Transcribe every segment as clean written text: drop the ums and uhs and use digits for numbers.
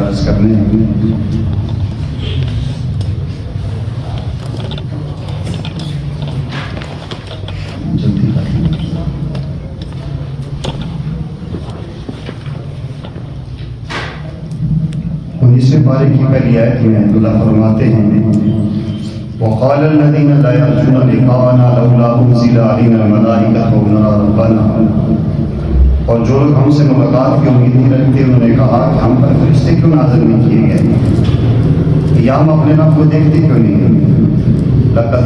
عرض کرنے ہیں جلدی اس سے پارے کی پہلی آیت میں اللہ فرماتے ہیں وقال الذين لا يرجون لقاءنا لولا انزل علينا الملائكة ونرى ربنا، اور جو لوگ ہم سے ملاقات کی امید نہیں رکھتے انہوں نے کہا کہ ہم پر فرشتے کیوں نازل نہیں کیے گئے یا ہم اپنے رب کو دیکھتے کیوں نہیں۔ لقد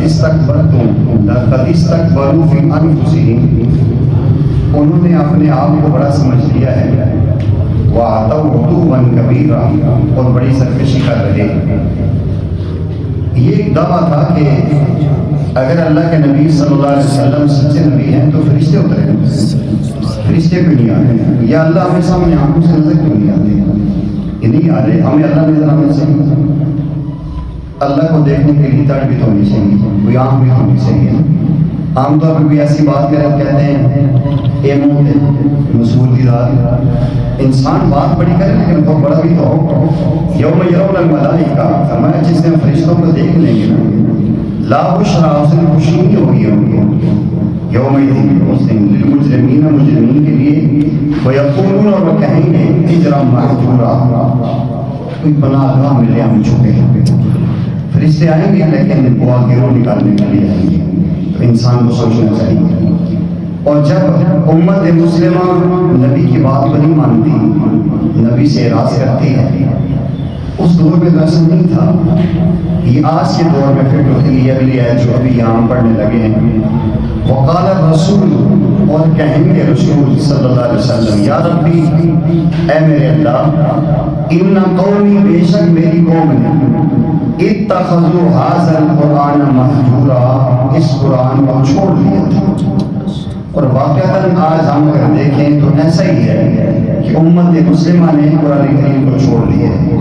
استكبروا في انفسهم، انہوں نے اپنے آپ کو بڑا سمجھ لیا ہے، وَعَتَوْا عُتُوًّا كَبِيرًا، اور بڑی سرکشی کر رہے۔ یہ ایک دعویٰ تھا کہ اگر اللہ کے نبی صلی اللہ علیہ وسلم سچے نبی ہیں تو فرشتے اترے، فرشتے کیوں نہیں آتے، یا اللہ ہمیں سامنے آنکھوں سے نظر کیوں نہیں آتے، یہ نہیں آ رہے، ہمیں اللہ نظر آنے چاہیے، اللہ کو دیکھنے کے لیے تڑ بھی تو ہونی چاہیے، کوئی آنکھ بھی ہونی چاہیے۔ عام طور پر کوئی ایسی بات کرے کہتے ہیں اے موت مسعود کی ذات، انسان بات بڑی کرے لیکن بہت بڑا بھی تو ہو۔ یوم یرون الملائکہ، فرمایا جس دن فرشتوں کو دیکھ لیں گے نا، لا بشرا، اس دن خوشی نہیں ہوگی یوم اس دن للمجرمین، مجرمین کے لیے، ویقولون، اور وہ کہیں گے اجرا محجورا، کوئی پناہ گاہ ملے ہم چھپے ہیں۔ فرشتے آئیں گے لیکن وہ گروہ نکالنے کے لیے آئیں گے، تو انسان کو سوچنا چاہیے۔ اور جب امت مسلمہ نبی کی بات کو نہیں مانتی، نبی سے اعراض کرتی ہے، اس دور میں تو ایسا نہیں تھا، یہ آج کے دور میں فٹ ہوتی ہے۔ اگلی ہے جو ابھی یہاں پڑھنے لگے ہیں، وقال الرسول، اور کہیں گے رسول صلی اللہ علیہ وسلم، یا ربی، اے میرے اللہ، ان قومی، بے شک میری قوم نے، اتخذوا ھذا القرآن مہجورا، اس قرآن کو چھوڑ لیا تھا۔ اور واقعتاً آج ہم اگر دیکھیں تو ایسا ہی ہے کہ امت مسلمہ نے قرآن کریم کو چھوڑ لیا ہے۔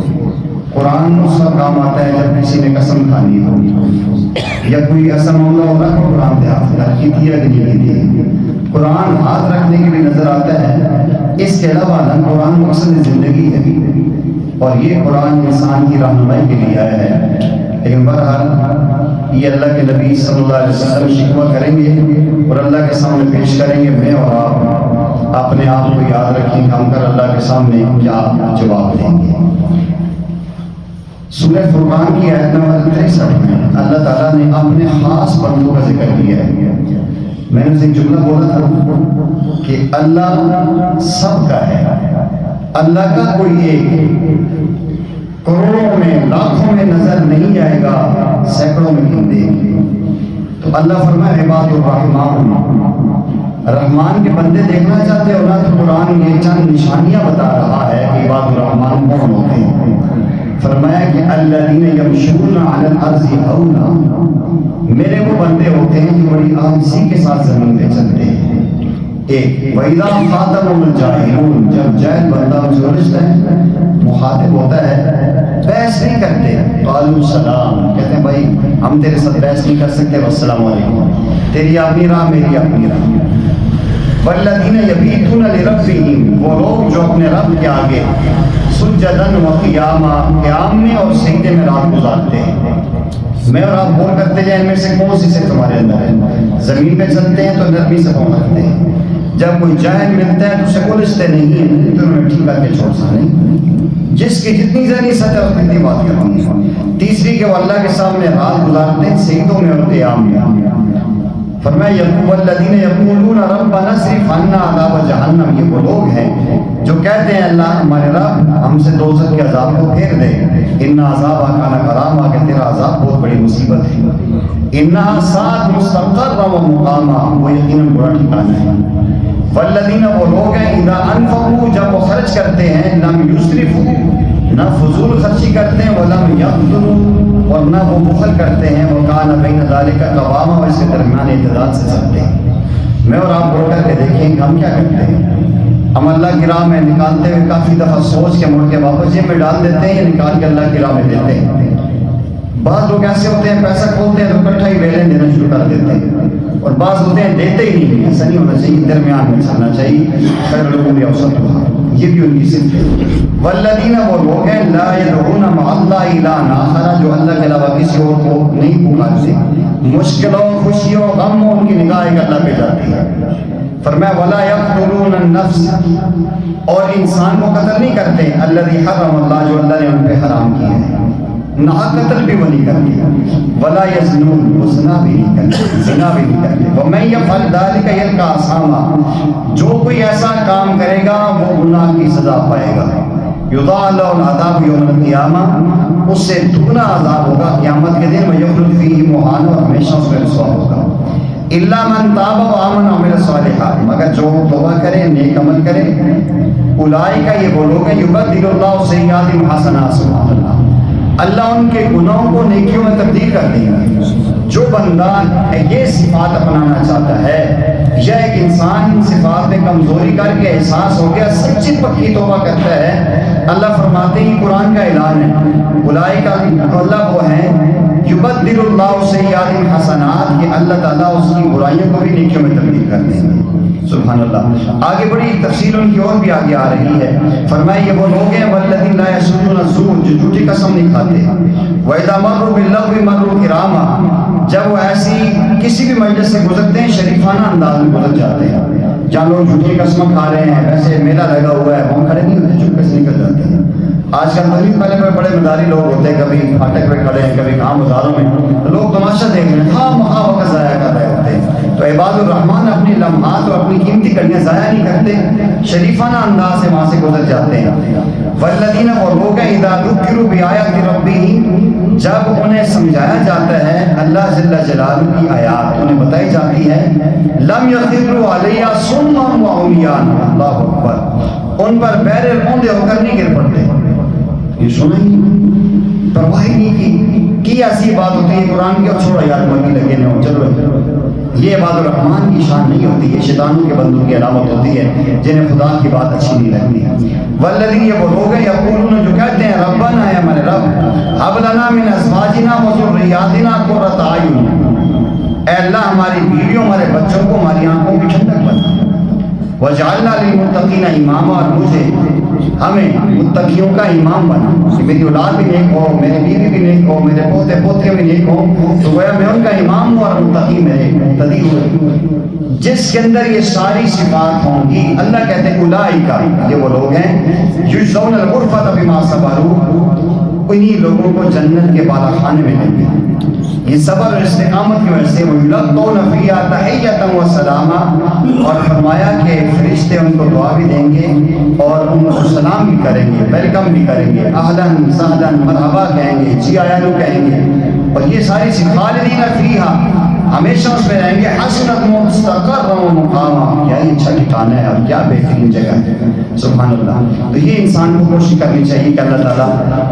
قرآن اس وقت کام آتا ہے جب کسی نے قسم کھانی ہو، یا کوئی ایسا معاملہ ہوگا کہ قرآن دے ہاتھ کی دیا کہ نہیں دیا، قرآن ہاتھ رکھنے کے لیے نظر آتا ہے۔ اس کے علاوہ قرآن مقصد زندگی ہے، اور یہ قرآن انسان کی رہنمائی کے لیے آیا ہے۔ لیکن بہرحال یہ اللہ کے نبی صلی اللہ علیہ وسلم شکوہ کریں گے اور اللہ کے سامنے پیش کریں گے، میں اور آپ اپنے آپ کو یاد رکھیں کہ ہم کر اللہ کے سامنے کیا جواب دیں گے۔ سورہ فرقان کی آیت نمبر 63 میں اللہ تعالیٰ نے اپنے خاص بندوں کا ذکر کیا ہے۔ میں نے ایک جملہ بولا تھا کہ اللہ سب کا ہے، اللہ کا کوئی ایک کروڑوں میں لاکھوں میں نظر نہیں آئے گا، سینکڑوں میں نہیں دے گی۔ تو اللہ فرمائے عباد الرحمن، رحمان کے بندے دیکھنا چاہتے ہو نا، تو قرآن یہ چند نشانیاں بتا رہا ہے کہ عباد الرحمن کون ہوتے ہیں۔ فرمایا کہ الذین یمشون علی الارض ہونا، میرے وہ بندے ہوتے ہیں جو بڑی آہستگی کے ساتھ زمین پہ چلتے ہیں۔ ایک وَإِذَا خَاطَبَهُمُ الْجَاهِلُونَ، جب جاہل بندہ جو رشتہ ہے مخاطب ہوتا ہے، بحث نہیں کرتے، قالوا سلام، کہتے ہیں بھائی ہم تیرے ساتھ بحث نہیں کر سکتے، والسلام علیکم، تیری اپنی راہ میری اپنی راہ۔ وَالَّذِينَ يَبِيتُونَ لِرَبِّهِمْ، وہ لوگ جو اپنے رب کے آگے سجداً وقیاما، قیام میں اور سجدے میں رات گزارتے ہیں۔ میں اور آپ غور کرتے جائیں ان میں سے کون سی سے تمہارے اندر ہے؟ زمین پہ چلتے ہیں تو نرمی سے پاؤں رکھتے ہیں، جب کوئی جاہل ملتا ہے تو اسے الجھتے نہیں ہیں، تو انہوں نے ٹھیک کر کے چھوڑتا نہیں، جس کی جتنی ذہنی سطح اس اتنی بات کرنی ہے۔ تیسری کہ وہ اللہ کے سامنے رات گزارتے ہیں سجدوں میں اور قیام میں۔ فرمایا والذین یقولون ربنا اصرف عنا عذاب جہنم، یہ وہ لوگ ہیں جو کہتے ہیں اللہ ہمارے رب ہم سے دوزخ کے عذاب کو پھیر دے، ان عذاب کان غراما، کہ تیرا عذاب بہت بڑی مصیبت ہے، انہا ساعت مستقر و مقاما، وہ یقیناً برا ٹھکانہ ہے۔ والذین، وہ لوگ ہیں اذا انفقوا، جب وہ خرچ کرتے ہیں، لم یسرفوا، نہ فضول خرچی کرتے ہیں، ولم یقتروا، اور نہ وہ بخل کرتے ہیں، وکان بین ذلک قواما، اور اس کے درمیان اعتدال سے چلتے ہیں۔ میں اور آپ بول کر کے دیکھیں کہ ہم کیا کرتے ہیں، ہم اللہ کی راہ میں نکالتے ہوئے کافی دفعہ سوچ کے مڑ کے واپس جیب میں ڈال دیتے ہیں یا نکال کے اللہ کی راہ میں دیتے ہیں۔ بعض لوگ ایسے ہوتے ہیں پیسہ کھولتے ہیں تو اکٹھا ہی ویلیں دینا شروع کر دیتے ہیں، اور بعض ہوتے ہیں دیتے ہی نہیں۔ ایسا نہیں ہونا چاہیے، درمیان میں چلنا چاہیے، خیر الامور اوسطها، یہ بھی ان کی صفت ہے۔ والذین، وہ لوگ ہیں لا يدعون مع الله إلها آخر، جو اللہ کے علاوہ کسی اور کو نہیں پکارتے. مشکلوں خوشیوں غموں ان کی نگاہ ایک اللہ پہ جاتی ہے. فرمایا ولا يقتلون النفس، اور انسان کو قتل نہیں کرتے، الذي حرم اللہ، جو اللہ نے ان پہ حرام کیا ہے. نہ قتل بھی وہ نہیں کرتے. ولا یزنون، وہ زنا بھی نہیں کرتے، زنا بھی نہیں کرتے. ومن یفعل ذلک یلقى اثاما، جو کوئی ایسا کام کرے گا وہ گناہ کی سزا پائے گا. یضاعف له العذاب یوم القیامہ، اس سے دگنا عذاب ہوگا قیامت کے دن. ویخلد فیہ مہانا، اور ہمیشہ اس میں رسوا ہوگا. الا من تاب وآمن وعمل صالحا، مگر جو توبہ کرے نیک عمل کرے. اولئک، یہ وہ لوگ ہیں، یبدل اللہ سیئاتہم حسنات، سبحان اللہ، اللہ ان کے گناہوں کو نیکیوں میں تبدیل کر دے گا. جو بندہ یہ صفات اپنانا چاہتا ہے، یا ایک انسان ان صفات میں کمزوری کر کے احساس ہو گیا، سچی پکی توبہ کرتا ہے، اللہ فرماتے ہیں قرآن کا اعلان ہے، اولئک، اللہ وہ ہیں، یبدل اللہ سیئاتہم حسنات، کہ اللہ تعالیٰ اس کی برائیوں کو بھی نیکیوں میں تبدیل کر دیں گے. سبحان اللہ. آگے بڑی تفصیل ان کی اور بھی آگے آ رہی ہے. فرمایا یہ وہ لوگ ہیں والذین لا یشهدون الزور، جو جھوٹی قسم نہیں کھاتے. وَإِذَا مَرُّوا بِاللَّغْوِ مَرُّوا كِرَامًا، جب وہ ایسی کسی بھی مجلس سے گزرتے ہیں شریفانہ انداز میں گزر جاتے ہیں. جہاں لوگ جھوٹی قسم کھا رہے ہیں، ویسے میلہ لگا ہوا ہے، وہ کھڑے نہیں ہوتے، چپکے سے نکل جاتے ہیں. آج کل مغرب پہلے پہ بڑے مداری لوگ ہوتے ہیں، کبھی پھاٹک پہ کھڑے ہیں، کبھی کہاں بازاروں میں، لوگ تماشا دیکھ رہے ہیں، خواہ مخواہ وقت ضائع کر رہے ہوتے ہیں. تو عباد الرحمن اپنی لمحات اور اپنی قیمتی کڑیاں ضائع نہیں کرتے، شریفانہ انداز سے وہاں سے گزر جاتے ہیں. والذین، وہ لوگ ہیں، اذا ذکروا بآیات ربہم، جب انہیں سمجھایا جاتا ہے اللہ جل جلالہ کی آیات، انہیں بتائی جاتی ہے، لم یخروا علیہا صما وعمیانا، اللہ اکبر، ان پر بہرے اوندے ہو کر نہیں گر پڑتے. یہ سنا ہی پرواہ نہیں کی ایسی بات ہوتی ہے قرآن کی، اور چھوڑا یار مرگی لگے نہ ہو، چلو. یہ عباد الرحمن کی شان نہیں ہوتی، یہ شیطانوں کے بندوں کی علامت ہوتی ہے، جنہیں خدا کی بات اچھی نہیں لگتی. والذین، یہ وہ لوگ ہیں، یقولون، جو کہتے ہیں، ربنا، اے ہمارے رب، ھب لنا من ازواجنا وذریاتنا قرۃ اعین، اے اللہ ہماری بیویوں، ہمارے بچوں کو ہماری آنکھوں کی ٹھنڈک بنا. وجعلنا للمتقین اماما، اور مجھے، ہمیں متقیوں کا امام بنا، کہ میری اولاد بھی نیک ہو، میری بیوی بھی نیک ہو، میرے پوتے پوتیاں بھی نیک ہوں، تو گویا میں ان کا امام ہوں اور متقی میرے مقتدی ہوئے. جس کے اندر یہ ساری صفات ہوں گی، اللہ کہتے ہیں اولئک، یہ وہ لوگ ہیں، یجزون الغرفۃ بما صبروا، انہی لوگوں کو جنت کے بالا خانے میں لیں گے. یہ صبر اور استقامت کی وجہ سے. وَيُلَقَّوْنَ فِيهَا تَحِيَّةً وَسَلَامًا، اور فرمایا کہ فرشتے ان کو دعا بھی دیں گے اور ان کو سلام بھی کریں گے، ویلکم بھی کریں گے، اہلاً سہلاً، مرحبا کہیں گے، جی آیا نو کہیں گے. اور یہ ساری خالدین فیہا، ہمیشہ اس میں رہیں گے. حسنت مستقرا و مقاما، کیا اچھا ٹھکانہ ہے اور کیا بہترین جگہ ہے. سبحان اللہ. تو یہ انسان کو کوشش کرنی چاہیے کہ اللہ تعالیٰ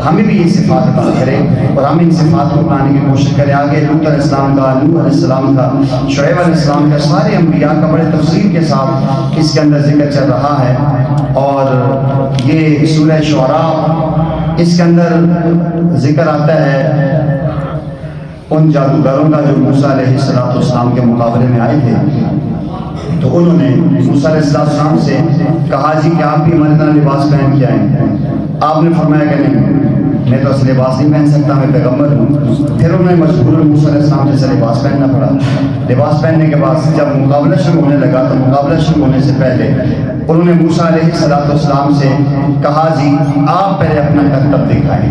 ہمیں بھی یہ صفات عطا کرے اور ہم ان صفات کو اپنانے کی کوشش کریں. آگے لوط علیہ السلام کا، نوح علیہ السلام کا، شعیب علیہ السلام کا، سارے انبیاء کا بڑے تفصیل کے ساتھ اس کے اندر ذکر چل رہا ہے. اور یہ سورہ شعراء، اس کے اندر ذکر آتا ہے ان جادوگروں کا جو موسیٰ علیہ السلام کے مقابلے میں آئے تھے. تو انہوں نے موسیٰ علیہ السلام سے کہا جی کہ آپ بھی ہمارے طرح لباس پہن کے آئیں. آپ نے فرمایا کہ نہیں، میں تو ایسے لباس نہیں پہن سکتا، میں پیغمبر ہوں. پھر انہوں نے مجبوراً موسیٰ علیہ السلام جیسا لباس پہننا پڑا. لباس پہننے کے بعد جب مقابلہ شروع ہونے لگا تو مقابلہ شروع ہونے سے پہلے انہوں نے موسیٰ علیہ السلام سے کہا جی آپ پہلے اپنا کرتب دکھائیں.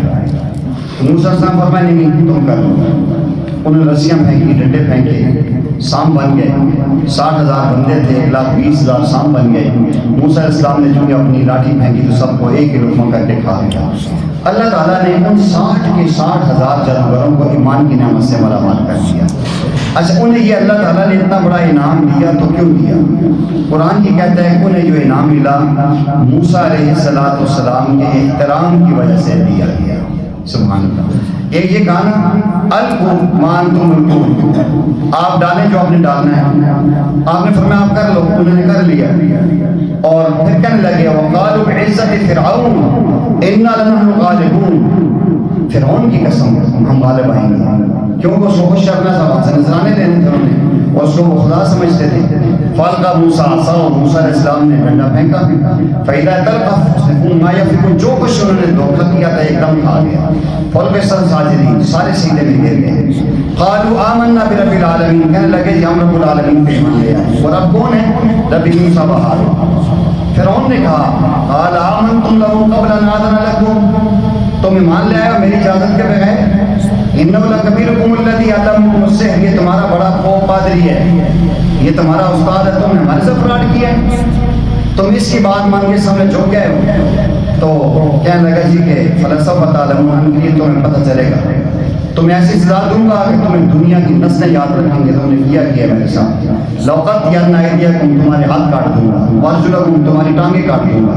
تو موسیٰ علیہ السلام فرمایا نہیں، تم کر لو. انہوں نے رسیاں پھینکی، ڈنڈے پھینکے، سام بن گئے. 60,000 بندے تھے، 1,20,000 سام بن گئے. موسیٰ علیہ السلام نے چونکہ اپنی لاٹھی پھینکی تو سب کو ایک ہی لقمہ کر کے کھا لیا. اللہ تعالیٰ نے ان 60 کے 60,000 جادوگروں کو ایمان کی نعمت سے ملامت کر دیا. اچھا انہیں یہ اللہ تعالیٰ نے اتنا بڑا انعام دیا تو کیوں دیا؟ قرآن کی کہتا ہے کہ انہیں جو انعام ملا موسیٰ علیہ السلام کے احترام کی وجہ سے دیا گیا. سبحان اللہ. ایک یہ گانا القوا ما انتم ملقون، آپ ڈالیں جو آپ نے ڈالنا ہے. آپ نے فرمایا آپ کر لو، انہوں نے کر لیا. اور پھر کہنے لگے وقالوا بعزت فرعون انا لنحن الغالبون، فرعون کی قسم ہم غالب آئیں گے، کیونکہ اس کو خوش کرنا تھا، وہاں سے نذرانے دینے تھے انہوں نے، اور اس کو وہ خدا سمجھتے تھے. فالقى موسیٰ عصاه، موسیٰ علیہ السلام نے ڈنڈا پھینکا. فإذا تلقف ما يفكون، جو کچھ انہوں نے دھوکہ کیا تھا ایک دم فلبسن ساجدین، سارے سیدھے میں گر گئے. قالوا آمنا برب العالمین، کہنے لگے جی ہم رب العالمین پہ ایمان لے آئے. اور رب کون ہے؟ رب موسیٰ و ہارون. فرعون نے کہا قال آمنتم له قبل ان آذن لكم، تم ایمان لے آئے ہو میری اجازت کے بغیر. انه لکبیرکم الذی علمکم السحر، یہ تمہارا بڑا پادری ہے، یہ تمہارا استاد ہے، تم نے ہمارے سے فراڈ کیا ہے، تم اس کی بات مان کے سامنے جھک گئے ہو. تو کہنے لگا جی کہ فلسفہ تعلمون، یہ تمہیں پتہ چلے گا، تمہیں ایسی سزا دوں گا کہ تمہیں دنیا کی نسلیں یاد رکھیں گے تم نے کیا کیا میرے ساتھ. لوقت یدنا ایدیکم، تمہارے ہاتھ کاٹ دوں گا، وارجلکم، تمہاری ٹانگیں کاٹ دوں گا،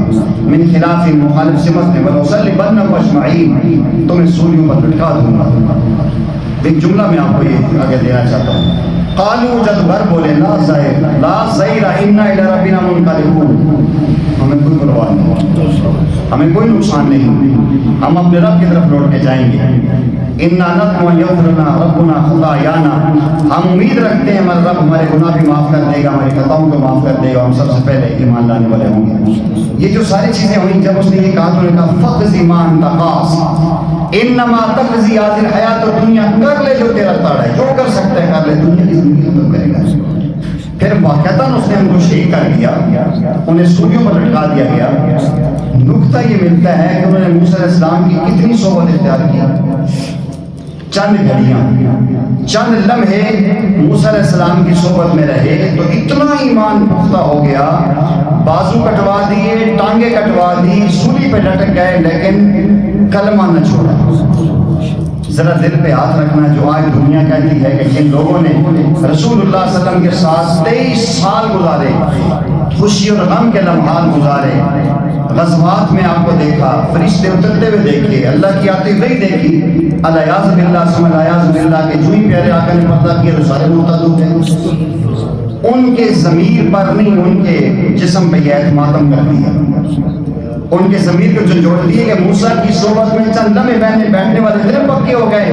من خلاف، مخالف سمت میں، ولأصلبنکم اجمعین، تمہیں سولیوں پر لٹکا دوں گا. ایک جملہ میں آپ کو یہ آگے دینا چاہتا ہوں. قالوا، جب گھر بولے لا زیر، لا زیر انا الی ربنا منقلبون، ہمیں کوئی پرواہ نہیں، ہمیں کوئی نقصان نہیں، ہم اپنے رب کی طرف لوٹ کے جائیں گے. انا نطمع ان یغفر لنا ربنا خطایانا، ہم امید رکھتے ہیں ہمارا رب ہمارے گناہ بھی معاف کر دے گا، ہماری خطاؤں کو معاف کر دے گا، ہم سب سے پہلے ایمان لانے والے ہوں گے. یہ جو ساری چیزیں ہوئیں، جب اس نے یہ کہا تو نے کہا فقض ما انت قاص انما تقضی هذه الحیات الدنیا، کر لے جو تیرا تاڑ ہے، جو کر سکتا ہے کر لے، دنیا کی زندگی ختم کرے گا. پھر واقعتاً اس نے ان کو شہید کر دیا، انہیں سولیوں پر لٹکا دیا گیا. نکتہ یہ ملتا ہے کہ انہوں نے موسیٰ علیہ السلام کی کتنی صحبت اختیار کی. چند گھڑیاں، چند لمحے موسیٰ علیہ السلام کی صحبت میں رہے تو اتنا ایمان پختہ ہو گیا، بازو کٹوا دیے، ٹانگیں کٹوا دی، سولی پہ لٹک گئے، لیکن کلمہ نہ چھوڑا. ذرا دل پہ ہاتھ رکھنا، جو آج دنیا کہتی ہے کہ جن لوگوں نے رسول اللہ صلی اللہ علیہ وسلم کے ساتھ 23 سال گزارے، خوشی اور غم کے لمحات گزارے، غزوات میں آپ کو دیکھا، فرشتے اترتے ہوئے دیکھے، اللہ کی آتی ہوئی دیکھی، الیاذ باللہ ثم الیاذ باللہ کہ جو ہی پیارے آقا نے پردہ کیا تو سارے مرتد ہو گئے. ان کے ضمیر پر نہیں، ان کے جسم پہ یہ ماتم کر دیا، ان کے ضمیر کو جھنجھوڑ دیے کہ موسیٰ کی صحبت میں چند لمحے بیٹھنے والے اتنے پکے ہو گئے،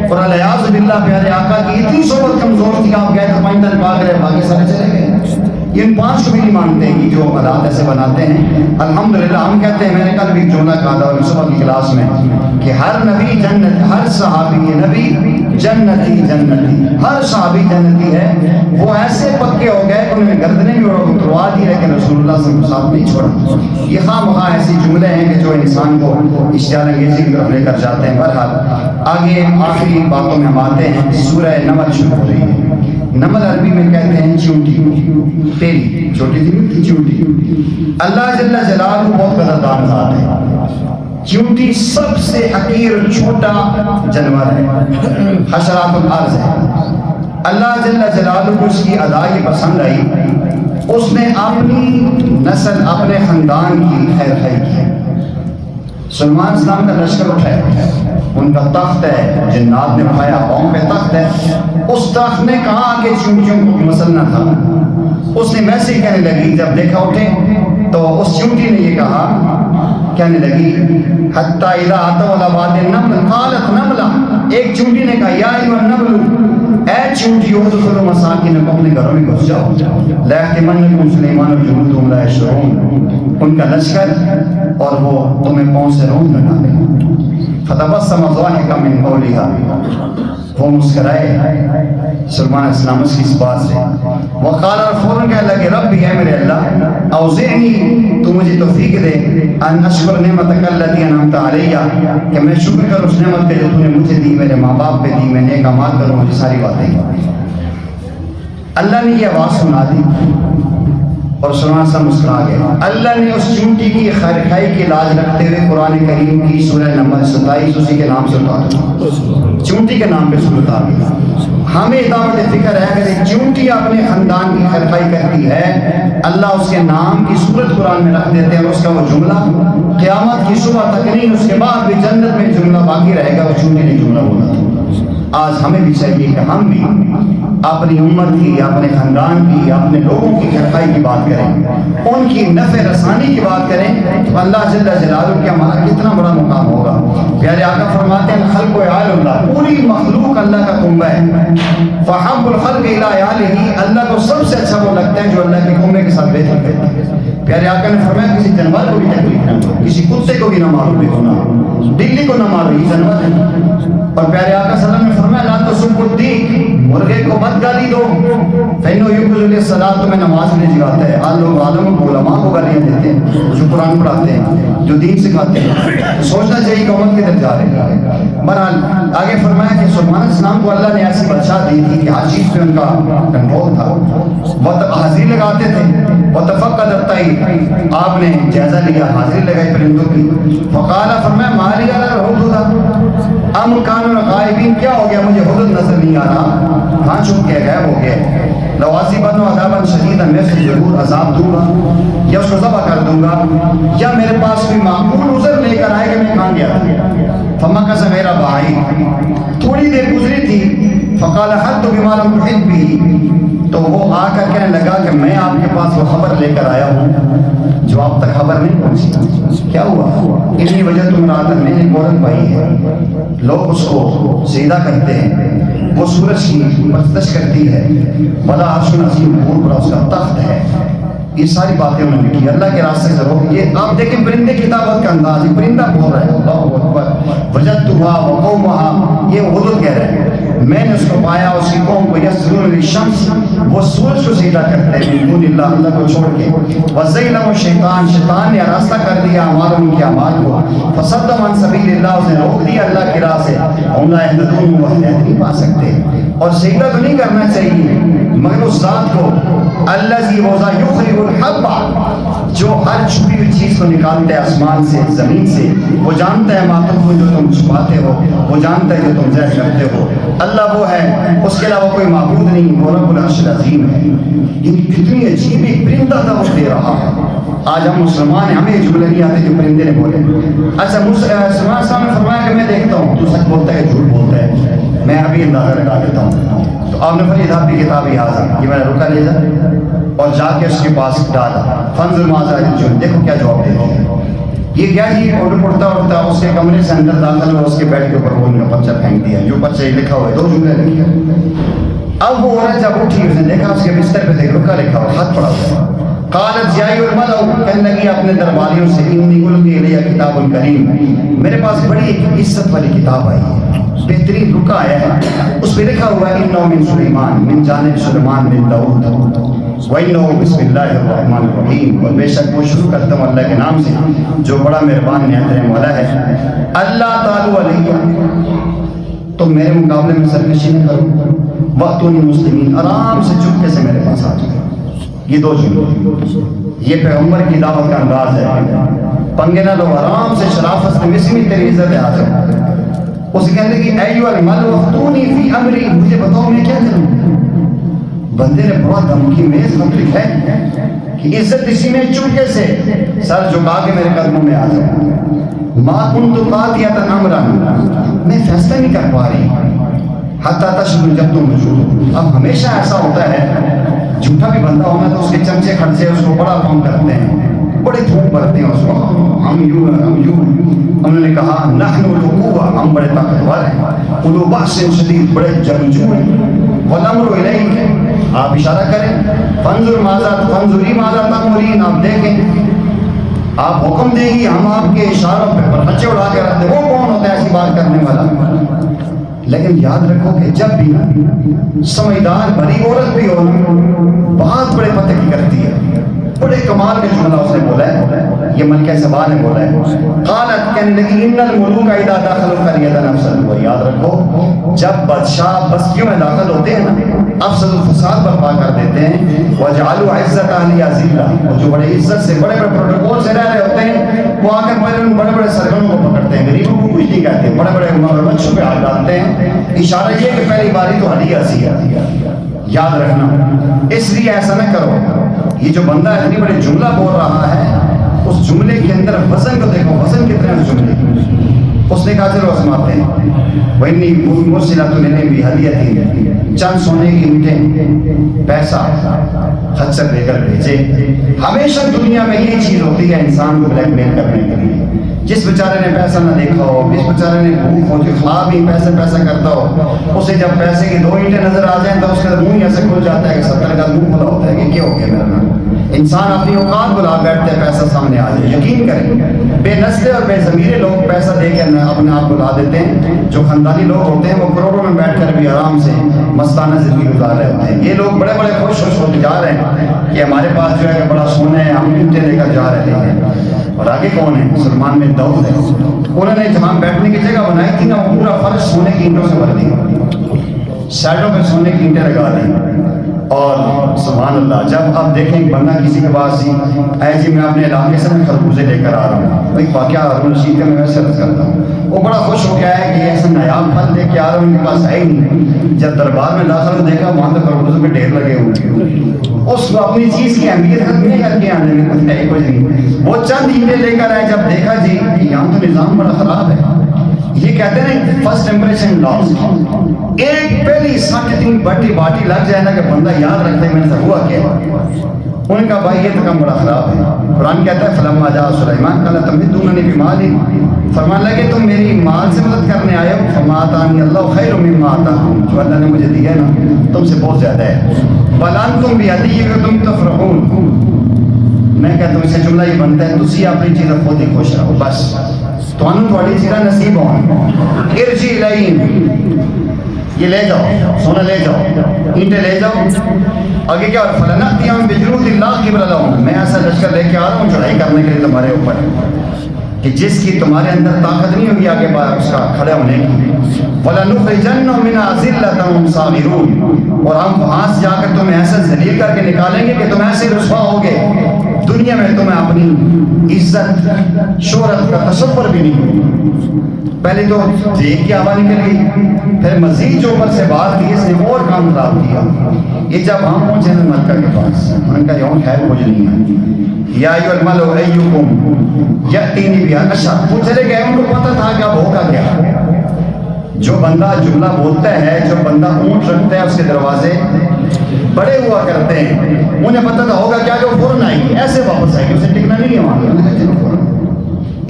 اور الیاذ باللہ پیارے آقا کی اتنی صحبت کمزور تھی، آپ گئے تو 5 دن بھاگ رہے، باقی سارے چلے گئے. یہ ان 5 کو بھی نہیں مانتے ہیں جو حالات ایسے بناتے ہیں. الحمدللہ ہم کہتے ہیں، میں نے کل بھی ایک جملہ کہا تھا صبح کی کلاس میں کہ ہر نبی جنت، ہر صحابی نبی جنتی، ہر صحابی جنتی ہے. وہ ایسے پکے ہو گئے کہ انہوں نے گردنیں بھی اڑوا دی، لیکن رسول اللہ صلی اللہ علیہ وسلم کو ساتھ نہیں چھوڑا. یہ خواہ مخواہ ایسی جملے ہیں کہ جو انسان کو اشتعال انگیزی کی طرف لے کر جاتے ہیں. بہرحال آگے آخری باتوں میں ہم آتے ہیں. سورہ نمل شروع ہو رہی ہے. نمل عربی میں کہتے ہیں چونٹی، پیری، چھوٹی تھی چونٹی. اللہ جل جلالہ بہت قدردان ذات ہے. چونٹی سب سے حقیر چھوٹا جانور ہے، حشرات الارض ہے. اللہ جل جلالہ کو اس کی ادا یہ پسند آئی، اس نے اپنی نسل، اپنے خاندان کی خیر خواہی کی. سلمان اسلام کا لشکر اٹھایا، ان کا تخت ہے، جنات نے اٹھایا، قوم پہ تخت ہے. اس تخت نے کہا کہ چونٹیوں کو مسلنا تھا. اس نے ویسے ہی کہنے لگی، جب دیکھا اٹھے تو اس چونٹی نے یہ کہا، کہنے لگی حتی اذا اتوا علی واد النمل قالت نملہ، ایک چونٹی نے کہا یا ایھا النمل، اے چونٹیوں ادخلوا مساکنکم، اپنے گھروں میں گھس جاؤ. لا یحطمنکم سلیمان وجنودہ لا یشعرون، ان کا لشکر اور وہ تمہیں پاؤں سے روند لگا دیں. فتبسم ضاحکا من قولها، وہ مسکرائے سلمان اسلام اس کی اس بات سے. وقال، فوراً کہنے لگے ربی، ہے میرے اللہ، اوزعنی، تو مجھے توفیق دے، ان اشکر نعمتک التی انعمت علیہ، کہ میں شکر کروں اس نعمت پہ جو تو نے مجھے دی، میرے ماں باپ پہ دی، میں نیک اعمال کروں. مجھے ساری باتیں اللہ نے یہ آواز سنا دی اور سلمان صاحب مسکرا گئے. اللہ نے اس چونٹی کی خیر خواہی کی لاج رکھتے ہوئے قرآن کریم کی سورہ نمبر 27 اسی کے نام سے اتارا، چونٹی کے نام پہ سورہ اتارا. ہمیں دعوت فکر ہے کہ چونٹی اپنے خاندان کی خیر خواہی کرتی ہے، اللہ اس کے نام کی صورت قرآن میں رکھ دیتے ہیں، اور اس کا وہ جملہ قیامت کی صبح تک نہیں، اس کے بعد بھی جنت میں جملہ باقی رہے گا. وہ چونٹی نے جملہ بولا تھا. آج ہمیں بھی چاہیے کہ ہم بھی اپنی امت کی، اپنے خاندان کی، اپنے لوگوں کی خیر خواہی کی بات کریں، ان کی نفع رسانی کی بات کریں، تو اللہ جل جلالہ کے ہمارا کتنا بڑا مقام ہوگا. پیارے آقا فرماتے ہیں خلق و عیال اللہ، پوری مخلوق اللہ کا کنبہ ہے. فحب الخلق الی عیالہ، اللہ کو سب سے اچھا وہ لگتا ہے جو اللہ کے کنبے کے ساتھ بہتر کرتا ہے. پیارے آقا نے فرمایا کسی جانور کو بھی تکلیف نہ دو، کسی کتے کو بھی نہ مارو بے گناہ، بلی کو نہ مارو، یہ جانور ہے۔ اور پیارے آقا صلی اللہ علیہ وسلم نے فرمایا لا تسبوا الدیک، مرغے کو مت گالی دو، فإنه يوقظ للصلاۃ، تمہیں نماز میں جگاتا ہے۔ آج لوگ عالم کو علماء کو گالیاں دیتے ہیں جو قرآن پڑھاتے ہیں، جو دین سکھاتے ہیں، سوچنا چاہیے کہ امت کدھر جا رہی ہے۔ بہرحال آگے فرمایا کہ سلیمان علیہ السلام کو اللہ نے ایسی بادشاہ دی تھی کہ ہر چیز پہ ان کا کنٹرول تھا، وہ حاضری لگاتے تھے، وتفقد الطیر، آپ نے جائزہ لیا، حاضری لگائی پرندوں کی، فقال، فرمایا ما لی ارى الهدهد ام كانوا غائبین، کیا ہو گیا مجھے ہدہد نظر نہیں آ رہا، کہاں چھپ گئے، غائب ہو گئے، لوازبن عذابا شدیدا، میں اسے ضرور عذاب دوں گا یا اس کو ذبح کر دوں گا، یا میرے پاس کوئی معقول عذر لے کر آئے کہ میں کہاں گیا تھا۔ فمکث غیر بعید، تھوڑی دیر گزری تھی، فقال حدث بما لم تحط به، تو وہ آ کر کہنے لگا کہ میں آپ کے پاس وہ خبر لے کر آیا ہوں جو آپ تک خبر نہیں پہنچی۔ کیا ہوا؟ اتنی وجہ تم رات میں نے عورت پائی ہے، لوگ اس کو سجدہ کرتے ہیں، وہ سورج کی پرستش کرتی ہے، بلا عرش عظیم، اوپر پر اس کا تخت ہے، یہ ساری باتیں انہوں نے کی اللہ کے راستے سے روک۔ یہ آپ دیکھیں پرندے کی دعوت کا انداز، یہ پرندہ بول رہا ہے اللہ اکبر، وجدتھا وقومھا، یہ ہدہد کہہ رہے ہیں میں نے اس کو پایا، اس کی قوم کو، یسجدون للشمس، وہ سورج کو سجدہ کرتے ہیں، من دون اللہ، اللہ کو چھوڑ کے، وزینہ الشیطان، شیطان نے راستہ کر دیا ہمارا ان کے اعمال کو، فصدهم عن سبیل اللہ، اس نے روک دیا اللہ کی راہ سے، ہم لا یہتدون، وہ ہدایت نہیں پا سکتے۔ اور سجدہ تو نہیں کرنا چاہیے مگر اس ذات کو الذی وہ ذات یخرج الحب، جو ہر چھپی ہوئی چیز کو نکالتا ہے آسمان سے، زمین سے، وہ جانتا ہے ما تخفون، جو تم چھپاتے ہو، وہ جانتا ہے جو تم ظاہر کرتے ہو، اللہ وہ ہے، اس کے علاوہ کوئی معبود نہیں، وہ رب العرش العظیم ہے۔ یہ کتنی عجیب ایک پرندہ تھا وہ دے رہا ہے۔ آج ہم مسلمان ہیں، ہمیں یہ جملے نہیں آتے جو پرندے نے بولے۔ اچھا سلیمان صاحب نے فرمایا کہ میں دیکھتا ہوں تو سچ بولتا ہے جھوٹ بولتا ہے، میں ابھی اندازہ لگا دیتا ہوں۔ تو آپ نے فرمایا آپ کی کتاب یاد ہے، یہ میں نے رکا لے جا اور جا کے اس کے پاس ڈالا، فانظر ماذا یرجعون، دیکھو کیا جواب دیتے ہیں۔ یہ کیا جی اڑتا اڑتا اس کے کمرے سے اندر داخل ہوا، اس کے بیڈ کے اوپر وہ ان کا پرچہ پھینک دیا، جو پرچہ لکھا ہوا ہے، 2 جملے لکھے۔ اب وہ عورت جب اٹھی، اس نے دیکھا اس کے بستر پہ دیکھ رکا لکھا ہوا، ہاتھ پڑا ہوا ہے۔ قالت یا ایھا الملأ، کہنے لگی اپنے درباریوں سے، انی القی الی کتاب کریم، میرے پاس بڑی ایک عزت والی کتاب آئی ہے، بہترین رکا آیا ہے، اس پہ لکھا ہوا ہے انہ من سلیمان، من جانب سلیمان بن داؤد، وَإِنَّهُ بسم اللہ الرحمن الرحیم، اور بے شک وہ شروع کرتا ہوں اللہ کے نام سے جو بڑا مہربان نہایت رحم والا ہے۔ اللہ تعالی علیہ، تو میرے مقابلے میں سرکشی نہ کرو، وَأْتُونِي مسلمین، آرام سے چپکے سے میرے پاس آ جاؤ۔ یہ 2 جملے، یہ پیغمبر کی دعوت کا انداز ہے، پنگے نہ لو، آرام سے شرافت سے، مسمی تیری عزت ہے، آ جاؤ۔ اس کہنے لگی ایھا الملأ افتونی فی امری، مجھے بتاؤ میں کیا کروں۔ بندے نے بہت دھمکی میں مطلب ہے کہ عزت اسی میں چپکے سے سر جھکا کے میرے قدموں میں آ جاؤ۔ ما کنت قاطعۃ امرا، میں فیصلہ نہیں کر پا رہی، حتی تشهد، جب تم موجود ہو۔ اب ہمیشہ ایسا ہوتا ہے، جھوٹا بھی بندہ ہونا تو اس کے چمچے کھڑچے اس کو بڑا کام کرتے ہیں، بڑے دھوپ برتے ہیں اس کو، ہم یوں انہوں نے کہا نحن القوہ، ہم بڑے طاقتور ہیں، اولو بأس شدید، بڑے جنگجو ہیں، والامر الیک، آپ اشارہ کریں، فانظر ماذا فانظری ماذا تأمرین، آپ دیکھیں، آپ حکم دیں گی، ہم آپ کے اشاروں پہ پرچے اڑا کے رکھ دیں۔ وہ کون ہوتا ہے ایسی بات کرنے والا؟ لیکن یاد رکھو کہ جب بھی نا سمجھدار بڑی عورت بھی ہو نا، بہت بڑے پتے کی کرتی ہے، بڑے کمال کے جملہ اس نے بولا ہے، یہ ملکہ سبا نے بولا ہے، قالت، کہنے لگی ان الملوک اذا دخلوا قرية افسدوها، یاد رکھو جب بادشاہ بستیوں میں داخل ہوتے ہیں نا، افسد الفساد برپا کر دیتے ہیں، وجعلوا عزت اہلها ذلہ، اور جو بڑے عزت سے بڑے بڑے پروٹوکول سے رہ رہے ہوتے ہیں، وہ آ کر پہلے ان بڑے بڑے سرگنوں کو پکڑتے ہیں، غریبوں کو کچھ نہیں کہتے، بڑے بڑے مچھوں پہ ہاتھ ڈالتے ہیں، اشارہ یہ کہ پہلی باری تو ہڈی ایسی ہے، یاد رکھنا۔ اس لیے ایسا نہ کرو، یہ جو بندہ اتنی بڑے جملہ بول رہا ہے، اس جملے کے اندر وزن کو دیکھو، وزن کتنے اس جملے، اس اس نے کہا چلو آزماتے ہیں. وَإِنِّي مُرْسِلَةٌ إِلَيْهِمْ بِهَدِيَّةٍ, چند سونے کی اینٹیں پیسہ خچر لے کر بھیجے. ہمیشہ دنیا میں یہ چیز ہوتی ہے انسان کو بلیک میل کرنے کے لیے. جس بیچارے نے پیسہ نہ دیکھا ہو, جس بیچارے نے بھوک ہو, جو خواب ہی پیسہ کرتا ہو, اسے جب پیسے کی 2 اینٹیں نظر آ جائیں تو اس کا منہ ایسے کھل جاتا ہے کہ 70 کا منہ کھلا ہوتا ہے کہ کیا ہو گیا میرا نام. انسان اپنی اوقات بلا بیٹھتے ہیں پیسہ سامنے آ جائے. یقین کریں بے نسلے اور بے ضمیرے لوگ پیسہ دے کے اپنے آپ بلا دیتے ہیں. جو خاندانی لوگ ہوتے ہیں وہ کروڑوں میں بیٹھ کر بھی آرام سے مستانہ زندگی گزار رہے ہوتے ہیں. یہ لوگ بڑے بڑے خوش ہوتے جا رہے ہیں کہ ہمارے پاس جو ہے بڑا سونا ہے, ہم اینٹیں لے کر جا رہے ہیں. اور آگے کون ہے؟ مسلمان میں داؤد ہے. انہوں نے جہاں بیٹھنے کی جگہ بنائی تھی نا, وہ پورا فرش سونے کی اینٹوں سے بھر دیا, سائڈوں پہ سونے کی اینٹیں لگا دی. اور سبحان اللہ, جب آپ دیکھیں ایک بندہ کسی کے پاس اے جی میں اپنے علاقے سے میں خربوزے لے کر آ رہا ہوں, ایک واقعہ ہارون رشید کا میں ویسے عرض کرتا ہوں, وہ بڑا خوش ہو گیا ہے کہ ایسا نایاب پھل لے کے آ رہا ہوں, ان کے پاس ہے ہی نہیں. جب دربار میں داخل دیکھا وہاں تو خربوزوں پہ ڈھیر لگے ہوئے. اس کو اپنی چیز کی اہمیت ختم نہیں کر کے آنے میں کچھ نہیں. وہ چند اینٹیں لے کر آئے, جب دیکھا جی یہاں تو نظام بڑا خراب ہے. یہ کہتے ہیں فرسٹ امپریشن لاس. ایک پہلی سٹ اتنی بڑی باٹی لگ جائے نا کہ بندہ یاد رکھتے ہیں میں نے ہوا کیا. انہوں نے کہا بھائی یہ تو کام بڑا خراب ہے. قرآن کہتا ہے فلما جاء سلیمان قال تمدوننی بمال, فرمان لگے تم میری مال سے مدد کرنے آئے ہو. فما آتانی اللہ خیر مما آتاکم, جو اللہ نے مجھے دیا ہے نا تم سے بہت زیادہ ہے. بل انتم بہدیکم تفرحون, میں کہتا ہوں اسے جملہ یہ بنتا ہے تسی اپنی چیز خود ہی خوش رہو بس, تمہیں تھوڑی چیزیں نصیب ہوں. ارجی الیہم, یہ لے جاؤ سونا لے جاؤ, اینٹیں لے جاؤ. آگے کیا اور فلنأتیہم بجنود لا قبل لہم, میں ایسا لشکر لے کے آ رہا ہوں چڑھائی کرنے کے لیے تمہارے اوپر کہ جس کی تمہارے اندر طاقت نہیں ہوگی آگے بار اس کا کھڑے ہونے کی. وَلَنُخْرِجَنَّهُم مِّنْهَا ذِلَّةً صَاغِرُونَ, اور ہم وہاں سے جا کر تمہیں ایسا ذلیل کر کے نکالیں گے کہ تم ایسے رسوا ہوگے دنیا میں تمہیں اپنی عزت شہرت کا تصور بھی نہیں ہوگا. پہلے تو دیکھ کے آواز نکل گئی, پھر مزید جو اوپر سے بات کی اس نے اور کام خراب کیا. یہ جب ہم پہنچے ہیں مکہ کے پاس, ان کا یوم خیر کچھ نہیں ہے. یا ایھا الملأ ایکم یأتینی بہا, اچھا وہ چلے گئے, ان کو پتہ تھا کہ اب ہوگا کیا. جو بندہ جملہ بولتا ہے, جو بندہ اونٹ رکھتا ہے, اس کے دروازے بڑے ہوا کرتے ہیں. انہیں پتہ تھا ہوگا کیا کہ وہ فوراً آئے گی, ایسے واپس آئے گی, اسے ٹکنا نہیں ہے وہاں,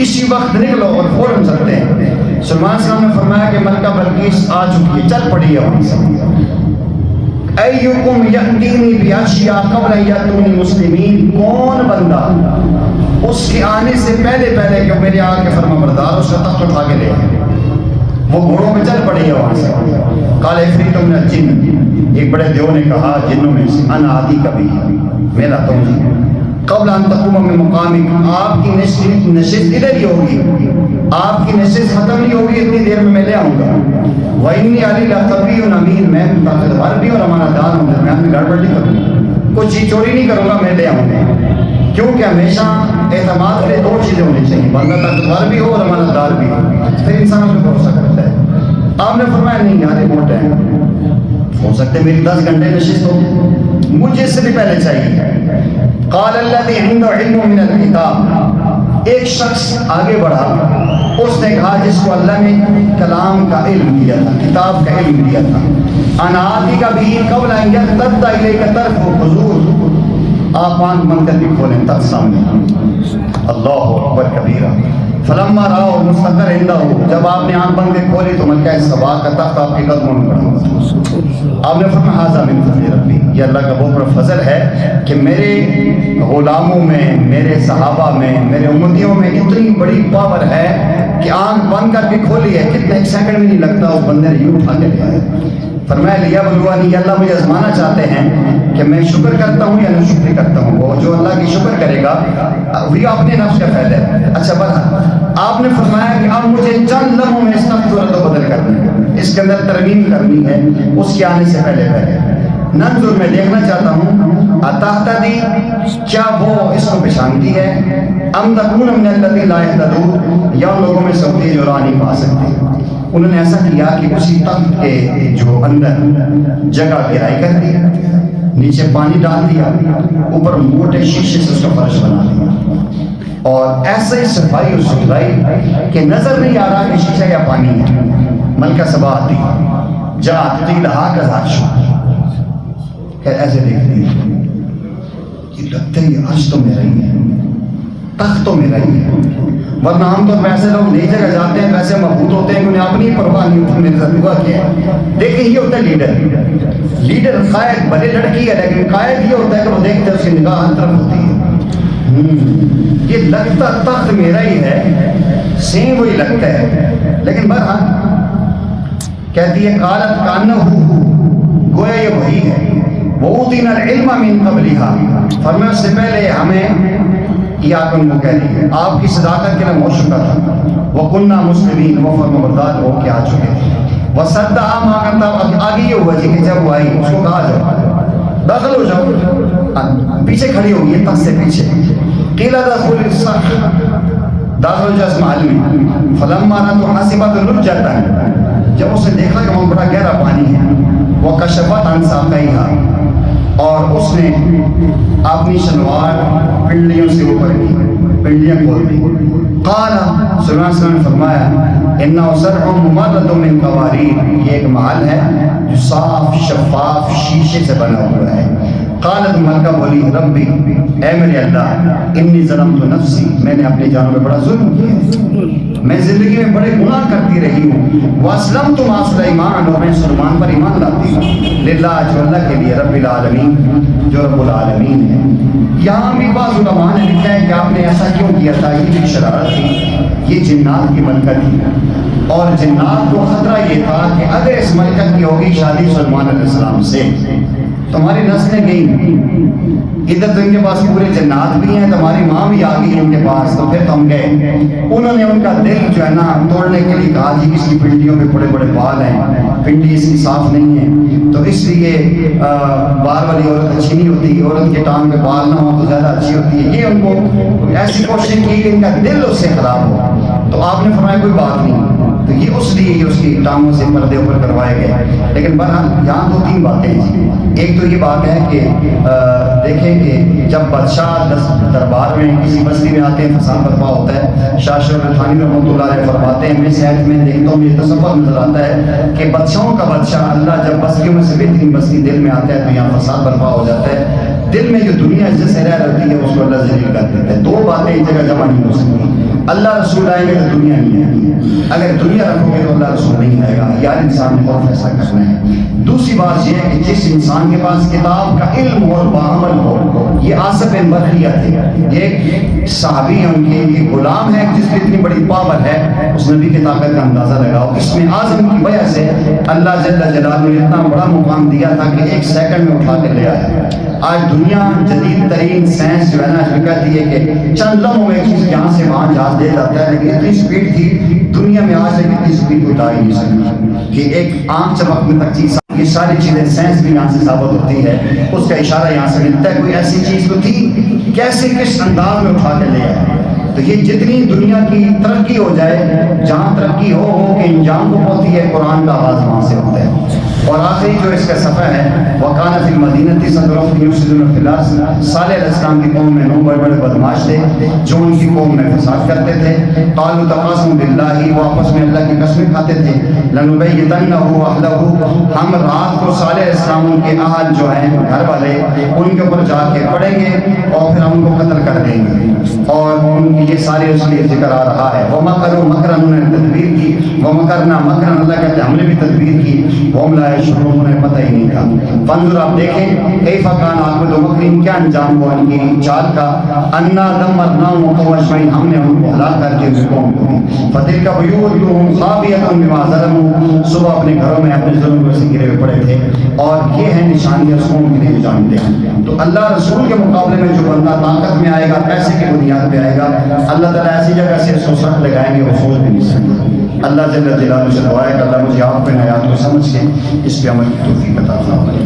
اسی وقت نکلو اور فوراً چلتے ہیں. سلیمان السلام نے فرمایا کہ ملکہ بلقیس آ چکی ہے, چل پڑی ہے وہاں سے. ایکم یأتینی بعشیٰ قبل ان یأتونی مسلمین, کون بندہ اس کے آنے سے پہلے کہ میرے آ کے فرما بردار اس کا تخت اٹھا کے لے آئے. وہ گھوڑوں میں چل پڑی ہے وہاں سے. قال عفریت من الجن, ایک بڑے دیو نے کہا جنوں میں سے, انا آتی کبھی میں لاتا ہوں جی. قبل ان تقوم من مقامک, آپ کی نشست ادھر ہی ہوگی, آپ کی نشست ختم نہیں ہوگی اتنی دیر میں لے آؤں گا. وَإِنِّي عَلَيْهِ لَقَوِيٌّ أَمِينٌ, میں طاقتور بھی اور امانت دار ہوں, درمیان میں گڑبڑ نہیں کروں, کچھ چیز چوری نہیں کروں گا, میں لے آؤں گا. کیونکہ ہمیشہ اعتماد کے 2 چیزیں ہونی چاہیے, بندہ طاقتور بھی ہو اور امانت دار بھی ہو, پھر انسان پہ بھروسہ کرتا ہے. آپ نے فرمایا نہیں یار یہ موٹا ہے, ہو سکتے میری 10 گھنٹے نشست ہو, مجھے اس سے بھی پہلے چاہیے. قال الذي عنده علم من الكتاب, ایک شخص آگے بڑھا, اس نے کہا جس کو اللہ نے کلام کا علم دیا تھا, کتاب کا علم دیا تھا, انا آتی کا بھی قبل ان یرتد الیک طرفک حضور, آپ آنکھ بند کر کے کھولیں تک سامنے. اللہ اکبر کبیرہ. فلما راؤ مستقر عندہ, جب آپ نے آنکھ بند کے کھولی تو ملکہ سبا کا تخت آپ کے قدموں میں پڑا. آپ نے فرمایا ھذا من فضل ربی, یہ اللہ کا بہت بڑا فضل ہے کہ میرے غلاموں میں, میرے صحابہ میں, میرے امتیوں میں اتنی بڑی پاور ہے کہ آنکھ بند کر کے کھولی ہے, کتنے 1 سیکنڈ بھی نہیں لگتا اس بندے نے یوں اٹھا کے لیا ہے. فرمایا لیا بلوانی, اللہ مجھے آزمانا چاہتے ہیں کہ میں شکر کرتا ہوں یا نہ شکر کرتا ہوں. وہ جو اللہ کی شکر کرے گا وہ اپنے نفس کا فائدہ ہے. اچھا بس آپ نے فرمایا کہ اب مجھے چند لمحوں میں اس نفس صورت کو بدل کرنا ہے, اس کے اندر ترمیم کرنی ہے اس کے آنے سے پہلے. ننظر, میں دیکھنا چاہتا ہوں, اتہتدی, کیا وہ اس کو پہچانتی ہے, ام تکون من الذین لا یہتدون, یا ان لوگوں میں سے ہوتی ہے جو راہ نہیں پا سکتے. انہوں نے ایسا کیا کہ اسی تخت کے جو اندر جگہ گہرائی کر دی, نیچے پانی ڈال دیا, اوپر موٹے شیشے سے اس کا فرش بنا دیا. اور ایسے ہی صفائی اور ستھرائی کہ نظر نہیں آ رہا کہ شیشہ یا پانی ہے. ملکہ سبا آتی جا آتی لہا کا ذات کہ ایسے دیکھتی ہے یہ لگتا ہے یہ عرش تو میرا ہی ہے, تخت تو میرا ہی ہے. ورنہ ہم تو ایسے لوگ نئی جگہ جاتے ہیں ویسے مبہوت ہوتے ہیں کہ انہیں اپنی پرواہ نہیں ہوتی میرے ساتھ ہوا کیا ہے. دیکھیں یہ ہوتا ہے لیڈر. لیڈر قائد بھلے لڑکی ہے لیکن قائد یہ ہوتا ہے کہ وہ دیکھتے ہیں اس کی نگاہ ہر طرف ہوتی ہے. یہ لگتا تخت میرا ہی ہے, سیم وہی لگتا ہے. لیکن بہرحال کہتی ہے قالت کانہ گویا یہ وہی ہے. وَأُوتِينَا الْعِلْمَ مِنْ قَبْلِهَا فرمایا اس سے پہلے ہمیں یا تم کو کہہ رہی ہے آپ کی صداقت کے لیے ہو چکا تھا. وَكُنَّا مُسْلِمِينَ وہ فرمانبردار ہو کے آ چکے تھے. وَصَدَّعَ مَا كَانَ آگے یہ ہوا جی کہ جب وہ آئی اس کو کہا جاؤ داخل ہو جاؤ, پیچھے کھڑی ہوگی یہ تخت سے پیچھے. قِيلَ ادْخُلِ الصَّرْحَ داخل ہو جا اس محل میں. فَلَمَّا رَأَتْهُ حَسِبَتْهُ لُجَّةً جب اس نے دیکھا کہ وہاں بڑا گہرا پانی ہے. وَكَشَفَتْ عَنْ سَاقَيْهَا اور اس نے اپنی شلوار پنڈلیوں سے اوپر کی, پنڈلیاں کھول دی. قال صلی اللہ علیہ وسلم نے فرمایا اِنَّهُ صَرْحٌ مُمَرَّدٌ مِّن قَوَارِيرَ یہ ایک محل ہے جو صاف شفاف شیشے سے بنا ہوا ہے. قالت ملکہ بولی ربی اے میرے اللہ انی ظلمت نفسی میں نے اپنی جانوں میں بڑا ظلم کیا, میں زندگی میں بڑے گناہ کرتی رہی ہوں. واسلمت مع سلیمان اور میں سلیمان پر ایمان لاتی ہوں. للہ جو اللہ کے لیے رب العالمین جو رب العالمین ہے. یہاں بھی بعض علماء نے لکھا ہے کہ آپ نے ایسا کیوں کیا تھا, یہ بھی شرارت تھی, یہ جنات کی ملکہ تھی اور جنات کو خطرہ یہ تھا کہ اگر اس ملکہ کی ہوگی شادی سلیمان علیہ السلام سے تمہاری نسلیں گئی, ادھر تو ان کے پاس پورے جنات بھی ہیں, تمہاری ماں بھی آ گئی ان کے پاس, تو پھر تم گئے. انہوں نے ان کا دل جو ہے نا توڑنے کے لیے کہا جی اس کی پنڈلیوں پہ بڑے بڑے بال ہیں, پنڈلی اس کی صاف نہیں ہے تو اس لیے بال والی عورت اچھی نہیں ہوتی, عورت کے ٹانگ پہ بال نہ ہو تو زیادہ اچھی ہوتی ہے. یہ ان کو ایسی کوشش کی کہ ان کا دل اس سے خراب ہو. تو آپ نے فرمایا کوئی بات نہیں, تو یہ اس لیے اس کی ٹانگوں سے پردے اوپر کروائے گئے. لیکن بہرحال یہاں دو تین باتیں ہیں. ایک تو یہ بات ہے کہ دیکھیں کہ جب بادشاہ دربار میں کسی بستی میں آتے ہیں فساد برپا ہوتا ہے. شاہ شجاع تھانی رحمۃ اللہ علیہ فرماتے ہیں میں صحت میں دیکھتا ہوں یہ تصور نظر آتا ہے کہ بادشاہوں کا بادشاہ اللہ جب بستیوں میں سے بہترین بستی دل میں آتا ہے تو یہاں فساد برپا ہو جاتا ہے. دل میں جو دنیا جس سے رہ رہتی ہے اس کو اللہ ذلیل کر دیتا ہے. دو باتیں ایک جگہ جمع نہیں ہو سکتی. اللہ رسول آئیں گے تو دنیا نہیں آئے گی, اگر دنیا رکھو گے تو اللہ رسول نہیں آئے گا. یار انسان نے بہت فیصلہ کرنا ہے. دوسری بات یہ ہے کہ جس انسان کے پاس کتاب کا علم اور بعمل ہو, یہ آصف بن برخیہ تھے, ایک صحابی ہیں ان کے, یہ غلام ہے جس میں اتنی بڑی پاور ہے, اس نبی کی طاقت کا اندازہ لگاؤ. اس میں اعظم کی وجہ سے اللہ جل جلالہ نے اتنا بڑا مقام دیا تھا کہ ایک سیکنڈ میں اٹھا کے لے آیا. آج دنیا جدید ترین سائنس جو ہے نا اس میں کہتی ہے کہ چند لمحوں میں ایک چیز یہاں سے وہاں جہاز لے جاتا ہے, لیکن اتنی سپیڈ تھی دنیا میں آج تک اتنی سپیڈ کو لا ہی نہیں سکتی کہ ایک آنکھ چمکنے تک چیز. یہ ساری چیزیں سائنس بھی یہاں سے ثابت ہوتی ہے, اس کا اشارہ یہاں سے ملتا ہے. کوئی ایسی چیز تو تھی کیسے کس انداز میں اٹھا کے لے آئے. تو یہ جتنی دنیا کی ترقی ہو جائے, جہاں ترقی ہو کہ انجام کو پہنچتی ہے, قرآن کا آغاز وہاں سے ہوتا ہے. اور آخری جو اس کا صفحہ ہے وَقَانَ فِي الْمَدِينَةِ صَدْرٌ يُفْسِدُونَ فِي الْأَرْضِ. صالح علیہ السلام کی قوم میں 9 بڑے بڑے بدماش تھے جو ان کی قوم میں فساد کرتے تھے. قَالُوا تَقَاسَمُوا بِاللَّهِ وہ آپس میں اللہ کی قسمیں کھاتے تھے. لَنُبَيِّتَنَّهُ أَهْلَهُ ہم رات کو صالح علیہ السلام ان کے اہل جو ہیں گھر والے ان کے اوپر جا کے پڑیں گے اور پھر ہم ان کو قتل کر دیں گے. اور ان کی یہ سارے اس لیے ذکر آ رہا ہے. وَمَكَرُوا مَكْرًا انہوں نے تدبیر کی. وَمَكَرْنَا مَكْرًا اللہ کہتے ہیں ہم نے بھی تدبیر کی. وَهُمْ لَا يَشْعُرُونَ انہیں پتہ ہی نہیں تھا. فانظر آپ دیکھیں کیف کان عاقبۃ مکرہم کیا انجام ہوا ان کی چال کا. انا دمرناہم وقوم اجمعین ہم نے ان کو ہلاک کر کے ان قوم کو. فتلک بیوتہم خاویۃ بما ظلموا صبح اپنے گھروں میں اپنے ظلم سے گرے ہوئے پڑے تھے. اور یہ ہے نشانیاں رسولوں کے لیے جانتے ہیں. تو اللہ رسول کے مقابلے میں جو بندہ طاقت میں آئے گا پیسے کی بنیاد پہ آئے گا اللہ تعالیٰ ایسی جگہ سے اس کو سخت لگائیں گے وہ سوچ بھی نہیں سکتا. اللہ جل جلالہ سے دعا ہے کہ اللہ مجھے آپ کے آیات کو سمجھ کے اس پہ عمل کی توفیق عطا فرمائے.